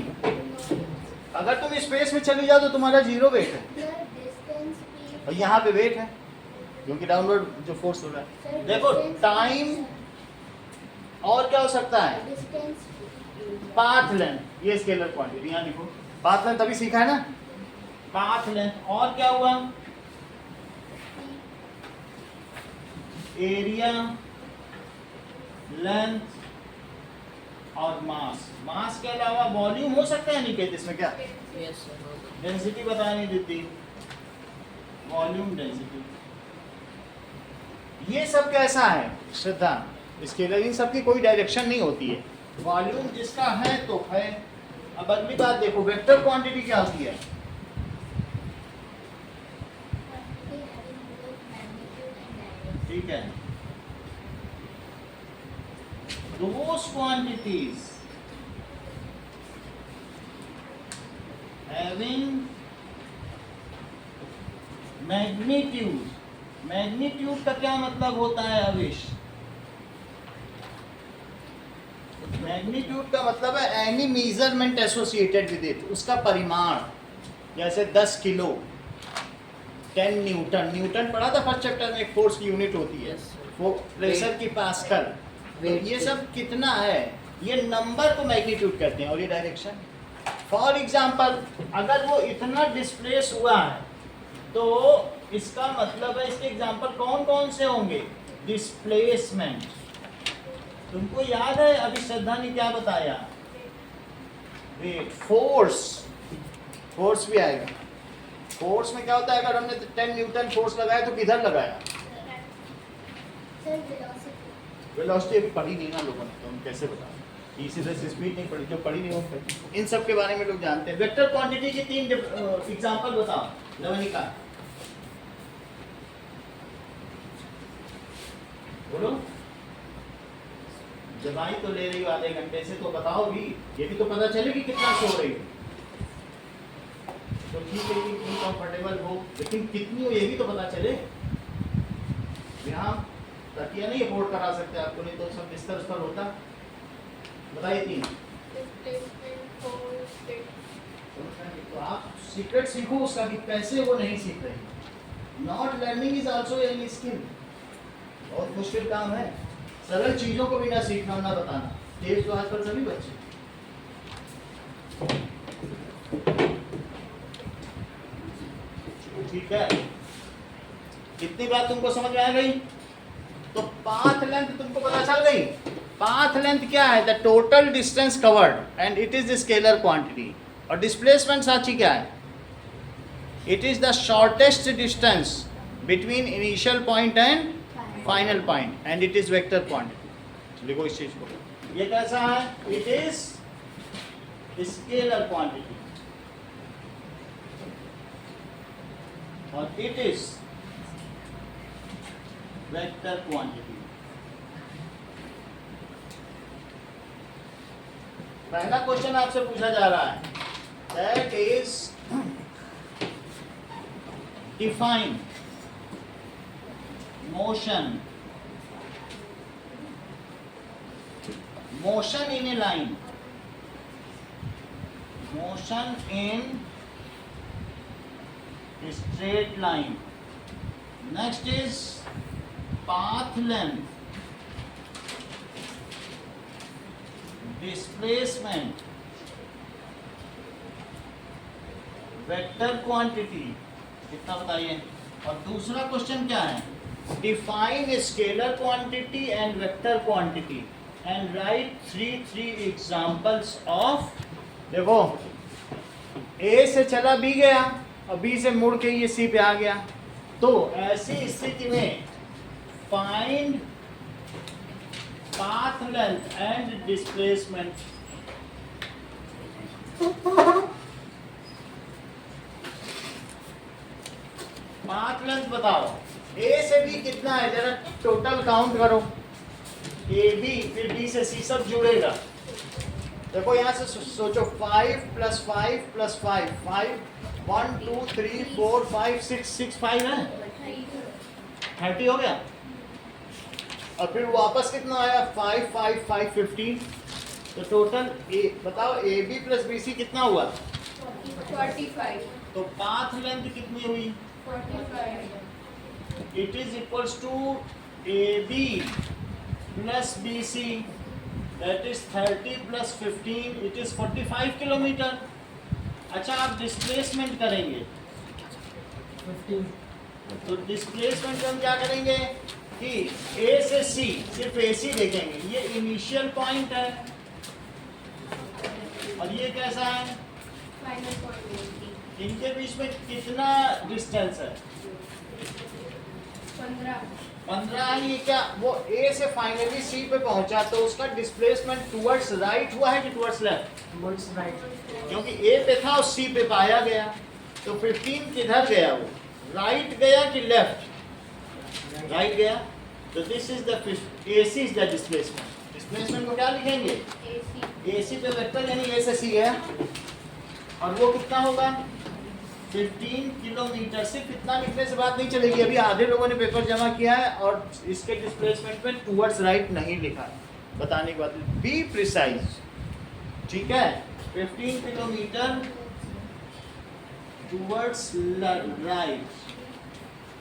अगर तुम स्पेस में चली जाओ तो तुम्हारा 0 वेट है, Sir, distance, speed. और यहाँ पे वेट है क्योंकि डाउनवर्ड जो फोर्स हो रहा है। Sir, देखो distance, टाइम और क्या हो सकता है? Distance. पाथ लेंथ, ये स्केलर क्वांटिटी यहाँ लिखो। पाथ लेंथ अभी सीखा है ना, पाथ लेंथ। और क्या हुआ? एरिया, लेंथ और मास। मास के अलावा वॉल्यूम हो सकता है निकेत इसमें क्या? Yes, sir. डेंसिटी बता नहीं देती, वॉल्यूम डेंसिटी। ये सब कैसा है श्रद्धा? स्केलर, इन सब की कोई डायरेक्शन नहीं होती है, वॉल्यूम जिसका है तो है। अब अगली बात देखो, वेक्टर क्वांटिटी क्या होती है? Quantity having both magnitude and direction. ठीक है, those quantities having magnitude, magnitude का क्या मतलब होता है अविश? मैग्नीट्यूड का मतलब है any measurement associated with it, उसका परिमाण। जैसे 10 किलो, 10 न्यूटन। न्यूटन पढ़ा था फर्स्ट चैप्टर में, एक फोर्स की यूनिट होती है, Yes, sir. वो प्रेशर की पास्कल। तो Weight ये की। सब कितना है, ये नंबर को मैग्नीट्यूड कहते हैं, और ये डायरेक्शन। फॉर एग्जाम्पल अगर वो इतना डिस्प्लेस हुआ है तो इसका मतलब है, इसके एग्जाम्पल कौन कौन से होंगे? डिस्प्लेसमेंट। तुमको याद है अभी श्रद्धा ने क्या बताया? वेट। फोर्स, फोर्स भी आएगा। फोर्स में क्या होता है, अगर हमने 10 न्यूटन फोर्स लगाया तो किधर लगाया? Sir, velocity. वेलोसिटी अभी पढ़ी नहीं ना लोगों ने, तो हम कैसे बताएं? इसी से स्पीड नहीं पढ़ी, जो पढ़ी नहीं हो फिर इन सब के बारे में लोग जानते हैं। वेक्टर क्वांटिटी की 3 एग्जांपल बताओ नवनिका, बोलो। दवाई तो ले रही हो आधे घंटे से, तो बताओ भी, ये भी तो पता चले कि कितना सो रही हो। तो ठीक है कि तुम कंफर्टेबल हो, लेकिन कितनी हो ये भी तो पता चले। यहाँ तकिया नहीं अफोर्ड करा सकते आपको, नहीं तो सब बिस्तर उस्तर होता। बताइए 3। Displacement, force, weight. तो आप सीक्रेट सीखो उसका कि कैसे वो नहीं सीख रही। Not learning is also an skill. बहुत मुश्किल काम है, सरल चीजों को भी ना सीखना ना बताना, तेज तो आजकल सभी बच्चे। ठीक है, कितनी बात तुमको समझ में आ गई? तो पाथ लेंथ तुमको पता चल गई। पाथ लेंथ क्या है? The total distance covered and it is the scalar quantity. और डिस्प्लेसमेंट साची क्या है? It is the shortest distance between initial point and final point and it is vector quantity. लिखो इस चीज को, ये कैसा है? इट इज स्केलर क्वांटिटी और इट इज वेक्टर क्वांटिटी। पहला क्वेश्चन आपसे पूछा जा रहा है, that is define motion in a line, motion in a straight line. Next is path length, displacement, vector quantity. कितना बताइए? और दूसरा क्वेश्चन क्या है? Define scalar quantity and vector quantity and right three examples of. देखो, ए से चला B गया और बी से मुड़ के ये सी पे आ गया, तो ऐसी स्थिति में find path length and displacement. Path length बताओ, ए से बी कितना है? जरा टोटल काउंट करो। ए बी फिर बी से सी सब जुड़ेगा। देखो यहाँ से सोचो, 5 + 5 + 5, 5 1 2 3 4 5 6 5 है, 30 हो गया। और फिर वापस कितना आया? 5 5 5 15। तो टोटल ए बताओ, ए बी + बी सी कितना हुआ? 45. तो पाथ लेंथ कितनी हुई? 45. It is equals to AB plus BC, that is 30 plus 15, it is 45 kilometre. अच्छा, आप डिस्प्लेसमेंट करेंगे 15. तो डिस्प्लेसमेंट हम क्या करेंगे कि A से C सिर्फ AC देखेंगे। ये इनिशियल पॉइंट है और ये कैसा है? Final point. इनके बीच में कितना डिस्टेंस है? 15 है। ये क्या वो A से फाइनली C पे पहुंचा, तो उसका डिस्प्लेसमेंट टुवर्ड्स राइट हुआ है कि टुवर्ड्स लेफ्ट? Towards right. क्योंकि A पे था और C पे पाया गया, तो 15 किधर गया? वो राइट गया कि लेफ्ट? राइट गया। तो this is the AC is the displacement. Displacement को क्या लिखेंगे? AC पे वेक्टर यानी A से C है, और वो कितना होगा? 15 किलोमीटर। सिर्फ इतना लिखने से बात नहीं चलेगी। अभी आधे लोगों ने पेपर जमा किया है और इसके डिस्प्लेसमेंट में टुवर्ड्स राइट नहीं लिखा है। बताने की बात, बी प्रिसाइज, ठीक है? 15 किलोमीटर टुवर्ड्स राइट।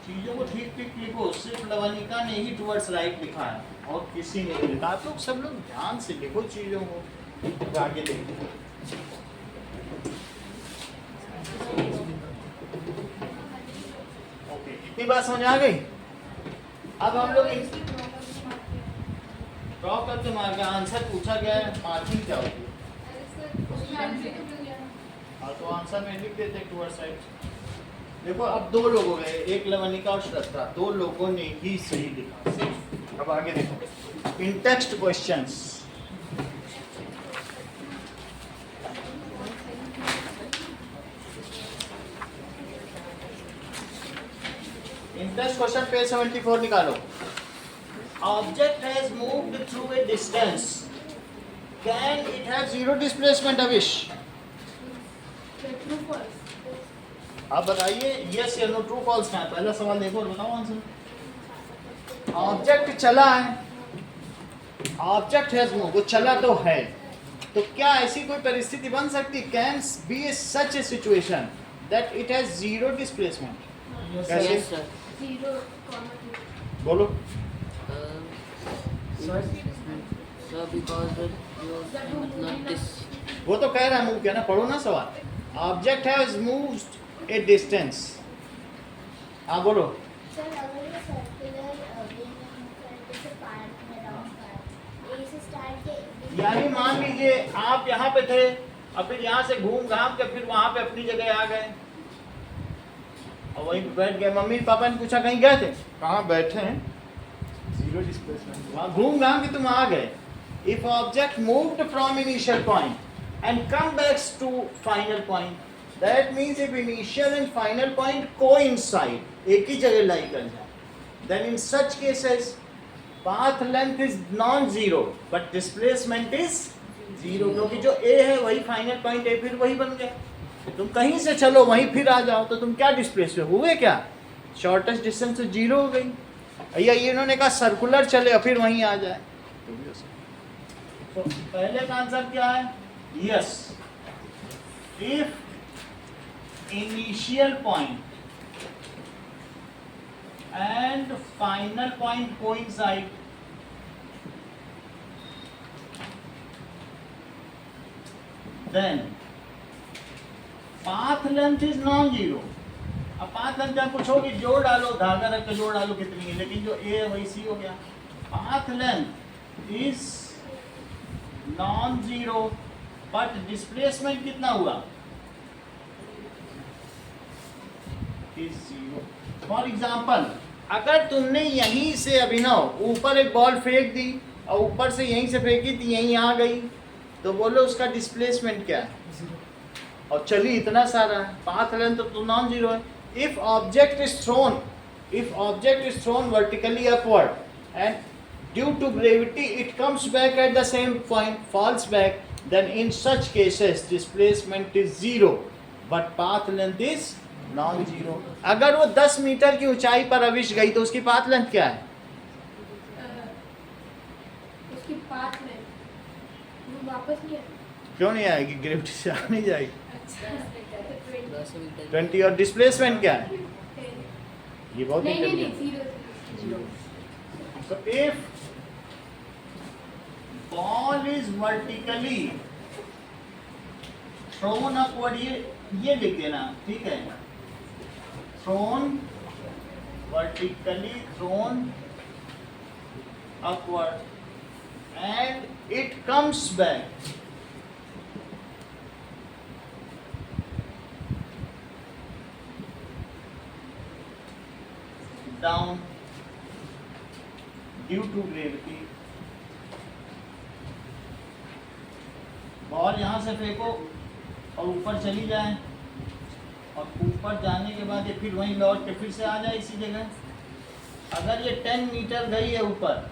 चीजों को ठीक ठीक लिखो। सिर्फ लवनिका ने ही टुवर्ड्स राइट लिखा है और किसी ने नहीं लिखा। आप लोग सब लोग ध्यान से लिखो चीजों को, आगे देखो। ओके, इतनी बात समझ आ गई? अब हम लोग ड्रॉ करके मार के आंसर पूछा गया है, मार्किंग क्या होती है? हाँ, तो आंसर में लिख देते टुवर्ड्स राइट। देखो, अब दो लोग हो गए, एक लवनिका और श्रद्धा, दो लोगों ने ही सही लिखा सिर्फ। अब आगे देखो, in text questions. Interest question page 74 निकालो। Object has moved through a distance, can it have zero displacement? Avish, आप बताइए यस या नो, ट्रू फॉल्स क्या है? पहला सवाल देखो और बताओ आंसर। ऑब्जेक्ट चला है, ऑब्जेक्ट हैज मूव, वो चला तो है, तो क्या ऐसी कोई परिस्थिति बन सकती? Can be such A situation that it has zero displacement? Yes, कैसे? Yes, sir. Zero, बोलो। सर बिकॉज मतलब दिस वो तो कह रहा है मूव किया ना, पढ़ो ना सवाल। Object has moved A distance. हाँ बोलो। सर अगर ये सर्कुलर वे में मूव करते से पार्क में राउंड पार्क ए से स्टार्ट के यानी मान लीजिए आप यहाँ पे थे और फिर यहाँ से घूम घाम के फिर वहाँ पे अपनी जगह आ गए और वहीं पे बैठ गए। मम्मी पापा ने पूछा कहीं गए थे, कहाँ बैठे हैं, जीरो डिस्प्लेसमेंट, वहाँ घूम घाम के तुम आ गए। If object moved from initial point and come backs to final point, that means if initial and final point coincide, एक ही जगह लाई कर जाए, then in such cases path length is non zero but displacement is zero, क्योंकि जो ए है वही final point A फिर वही बन गया। तुम कहीं से चलो वहीं फिर आ जाओ तो तुम क्या डिस्प्लेस हुए, क्या शॉर्टेस्ट डिस्टेंस से जीरो हो गई। या ये इन्होंने कहा सर्कुलर चले और फिर वहीं आ जाए तो भी हो सकता। तो पहले का आंसर क्या है? Yes, if initial point and final point coincide, then path length is non-zero। अब path length आप पूछोगे जोड़ डालो, धागा रख के जोड़ डालो कितनी है, लेकिन जो A है वही C हो गया। path length is non-zero but displacement कितना हुआ? is zero। फॉर एग्जाम्पल अगर तुमने यहीं से अभिनव ऊपर एक बॉल फेंक दी और ऊपर से यहीं से फेंकी थी यहीं आ गई, तो बोलो उसका डिस्प्लेसमेंट क्या है? और चली इतना सारा है, पाथ लेंथ तो नॉन जीरो है। If object is thrown vertically upward and due to gravity it comes back at the same point, falls back, then in such cases displacement is zero but path length is non zero. अगर वो 10 metre की ऊंचाई पर अविश गई तो उसकी path length क्या है? उसकी पाथ में वो वापस नहीं आएगी। क्यों नहीं आएगी? ग्रेविटी से आ नहीं जाएगी। 10 मीटर 20। और डिस्प्लेसमेंट क्या है? ये बहुत intelligent. Zero. So if ball is vertically thrown upward, ये लिख देना, ठीक है। Thrown vertically thrown upward and it comes back down due to gravity। Ball यहाँ से फेंको और ऊपर चली जाए और ऊपर जाने के बाद ये फिर वहीं लौट के फिर से आ जाए इसी जगह। अगर ये 10 मीटर गई है ऊपर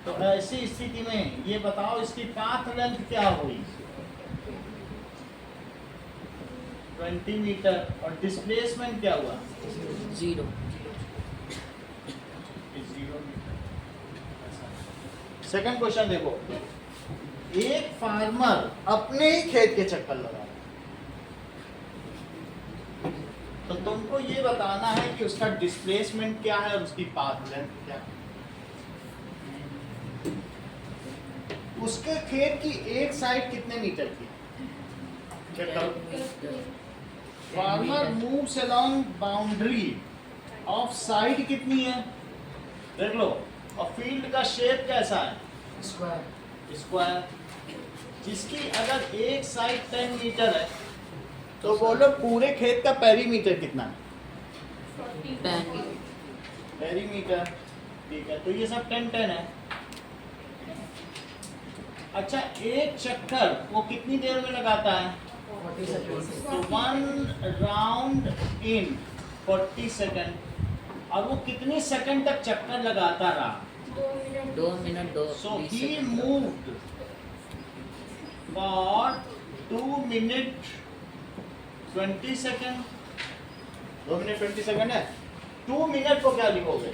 तो ऐसी स्थिति में ये बताओ इसकी पाथ लेंथ क्या हुई? 20 मीटर। और डिस्प्लेसमेंट क्या हुआ? 0। 0 मीटर। सेकंड क्वेश्चन देखो, एक फार्मर अपने ही खेत के चक्कर लगा रहा है, तो तुमको ये बताना है कि उसका डिस्प्लेसमेंट क्या है और उसकी पाथ लेंथ क्या है। उसके खेत की एक साइड कितने मीटर की? चेक करो। Farmer moves along boundary of side कितनी है देख लो, और फील्ड का शेप कैसा है? स्क्वायर। स्क्वायर। जिसकी अगर एक साइड 10 मीटर है तो बोलो पूरे खेत का पेरीमीटर कितना है? 10 पेरीमीटर, ठीक है। तो ये सब 10 है। अच्छा, एक चक्कर वो कितनी देर में लगाता है? 40 seconds। तो 1 राउंड इन 40 सेकंड। और वो कितनी सेकंड तक चक्कर लगाता रहा? 2 minute 2 So he moved for 2 minutes 20 second. 2 minute 20 second है। 2 मिनट को क्या लिखोगे?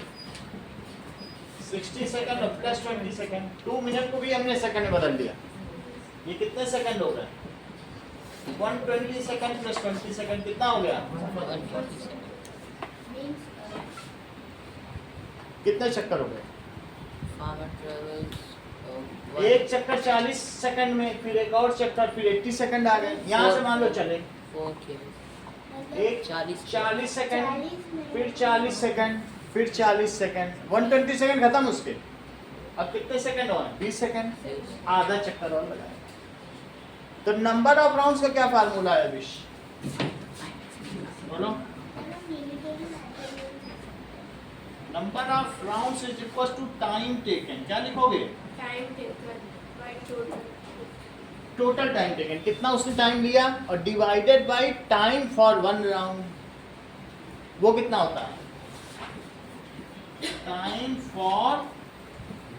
60 सेकंड प्लस 20 सेकंड। 2 मिनट को भी हमने सेकंड में बदल दिया। ये कितने सेकंड हो गए? 120 सेकंड प्लस 20 सेकंड कितना हो गया? 140 मींस कितने चक्कर हो गए? farmer travels एक चक्कर 40 सेकंड में, फिर एक और चक्कर, फिर 80 सेकंड आ गए। यहाँ से मान लो चले 4 km. एक 40 सेकंड, 40 मिनट। फिर 40 सेकंड, फिर 40 सेकंड, 120 सेकंड खत्म उसके। अब कितने सेकंड और 20 सेकंड, आधा चक्कर और लगाए। तो नंबर ऑफ राउंड्स का क्या फार्मूला है विश? बोलो। Number of rounds is equal to time taken. क्या लिखोगे? Time taken by total. Total time taken, कितना उसने टाइम लिया, और divided by time for one round, वो कितना होता है? Time for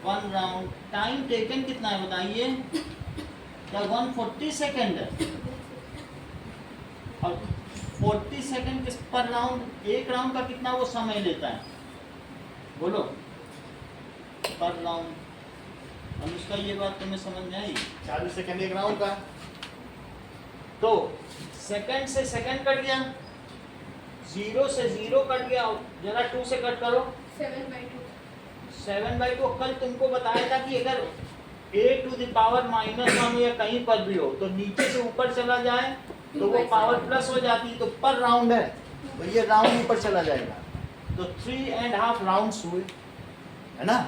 one round. Time taken कितना है बताइए? क्या 140 सेकंड है? और 40 सेकंड किस पर राउंड? एक राउंड का कितना वो समय लेता है? बोलो। पर राउंड। अनुष्का ये बात तुम्हें समझ में आई? 40 सेकंड एक राउंड का। तो सेकंड से सेकंड कट गया, 0 से 0 कट गया, जरा 2 से कट करो। 7/2। 7/2 कल तुमको बताया था कि अगर a टू द पावर -1 या कहीं पर भी हो तो नीचे से ऊपर चला जाए तो वो पावर प्लस हो जाती है, तो पर राउंड है तो ये राउंड ऊपर चला जाएगा। तो 3.5 राउंड्स हुए, है ना?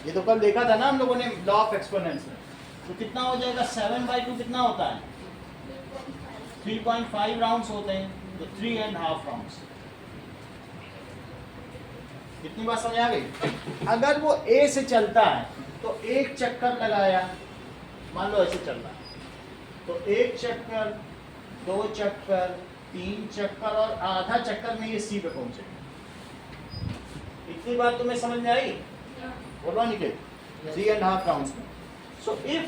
ये तो कल देखा था ना हम लोगों ने लॉ ऑफ एक्सपोनेंस में। तो कितना हो जाएगा? 7/2 कितना होता है? 3.5 राउंड्स होते हैं, तो 3.5 राउंड्स। कितनी बात समझ आ गई? अगर वो A से चलता है तो एक चक्कर लगाया, मान लो ऐसे चल रहा है, तो एक चक्कर, 2 चक्कर, 3 चक्कर और आधा चक्कर में ये C पे पहुंचेगा। इतनी बात तुम्हें समझ में आई? बोलो निकेत। 3.5 राउंड्स में। So if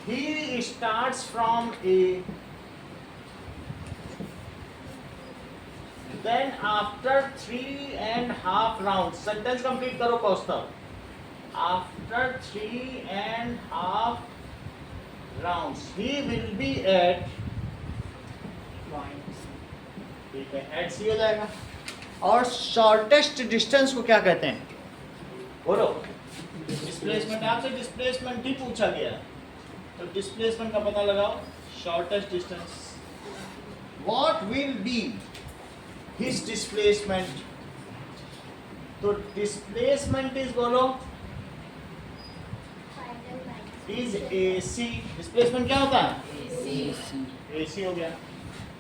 he starts from A, then after 3.5 rounds, sentence complete करो Kaustav. After 3.5 rounds, he will be at, ठीक है, at C हो जाएगा। और शॉर्टेस्ट डिस्टेंस को क्या कहते हैं? बोलो। डिस्प्लेसमेंट। आपसे डिस्प्लेसमेंट ही पूछा गया, तो डिस्प्लेसमेंट का पता लगाओ। Shortest distance, what will be his displacement? तो displacement is, बोलो, is AC। displacement क्या होता है? AC हो गया।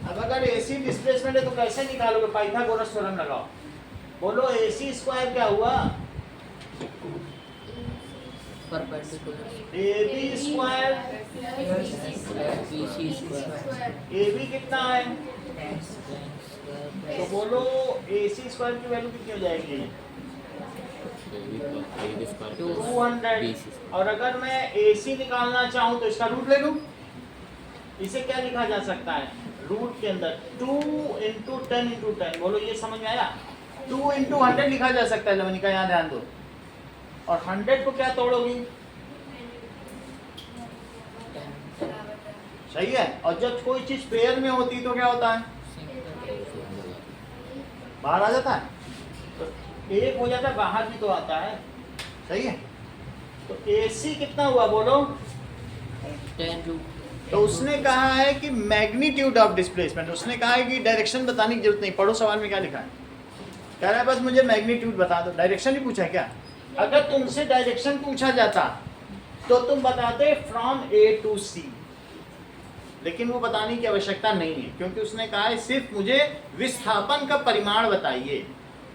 अब अगर AC displacement है तो कैसे निकालोगे? पाइथागोरस थ्योरम लगाओ। बोलो AC स्क्वायर क्या हुआ? perpendicular AB square. BC square AB कितना है? तो बोलो AC स्क्वायर की वैल्यू कितनी हो जाएगी? 200। और अगर मैं AC निकालना चाहूँ तो इसका रूट ले लूँ। इसे क्या लिखा जा सकता है? रूट के अंदर 2 × 10 × 10। बोलो, ये समझ में आया? 2 × 100 लिखा जा सकता है। लवनिका यहाँ ध्यान दो। और 100 को क्या तोड़ोगी? सही है। और जब कोई चीज पेयर में होती तो क्या होता है? बाहर आ जाता है। तो एक हो जाता है, बाहर भी तो आता है। सही है। तो AC कितना हुआ? बोलो। 10 root। तो उसने कहा है कि मैग्नीट्यूड ऑफ डिस्प्लेसमेंट, उसने कहा है कि डायरेक्शन बताने की जरूरत नहीं। पढ़ो सवाल में क्या लिखा है। कह रहा है बस मुझे मैग्नीट्यूड बता दो। डायरेक्शन ही पूछा है क्या? अगर तुमसे डायरेक्शन पूछा जाता तो तुम बताते फ्रॉम A to C, लेकिन वो बताने की आवश्यकता नहीं है, क्योंकि उसने कहा है सिर्फ मुझे विस्थापन का परिमाण बताइए,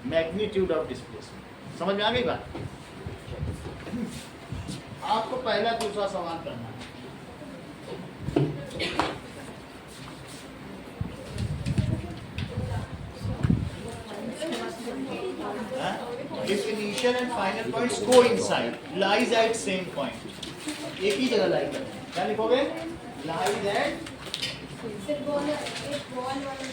मैग्नीट्यूड ऑफ डिस्प्लेसमेंट। समझ में आ गई बात? आपको पहला दूसरा सवाल करना है। If initial and final points coincide, lies at same point, एक ही जगह लाई करते हैं। क्या लिखोगे? Lies at Football, एक बॉल वाला